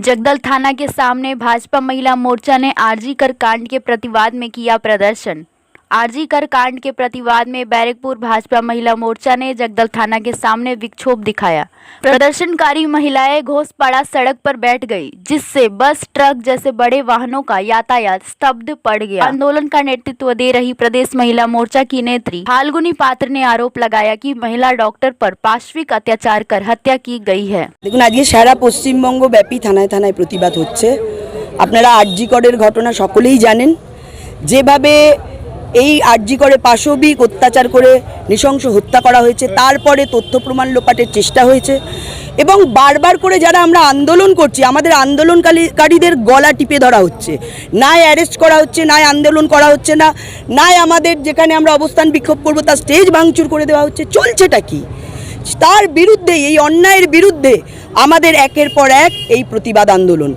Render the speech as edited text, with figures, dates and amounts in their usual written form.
जगदल थाना के सामने भाजपा महिला मोर्चा ने आरजी कर कांड के प्रतिवाद में किया प्रदर्शन। आरजी कर कांड के प्रतिवाद में बैरकपुर भाजपा महिला मोर्चा ने जगदल थाना के सामने विक्षोभ दिखाया। प्रदर्शनकारी महिलाएं घोषपाड़ा सड़क पर बैठ गई, जिससे बस, ट्रक जैसे बड़े वाहनों का यातायात स्तब्ध पड़ गया। आंदोलन का नेतृत्व दे रही प्रदेश महिला मोर्चा की नेत्री फाल्गुनी पात्र ने आरोप लगाया कि महिला डॉक्टर पर पाशविक अत्याचार कर हत्या की गई है। देखুন, আজকে সারা পশ্চিমবঙ্গ ব্যাপী থানায় থানায় প্রতিবাদ হচ্ছে। আপনারা আরজি করের ঘটনা সকলেই জানেন। যেভাবে এই আরজি করে পাশবিক অত্যাচার করে নৃশংস হত্যা করা হয়েছে, তারপরে তথ্য প্রমাণ লোপাটের চেষ্টা হয়েছে এবং বারবার করে যারা আমরা আন্দোলন করছি, আমাদের আন্দোলনকারীদের গলা টিপে ধরা হচ্ছে, নাই অ্যারেস্ট করা হচ্ছে, নাই আন্দোলন করা হচ্ছে না, নাই আমাদের যেখানে আমরা অবস্থান বিক্ষোভ করবো তার স্টেজ ভাঙচুর করে দেওয়া হচ্ছে। চলছেটা কি? তার বিরুদ্ধে, এই অন্যায়ের বিরুদ্ধে আমাদের একের পর এক এই প্রতিবাদ আন্দোলন।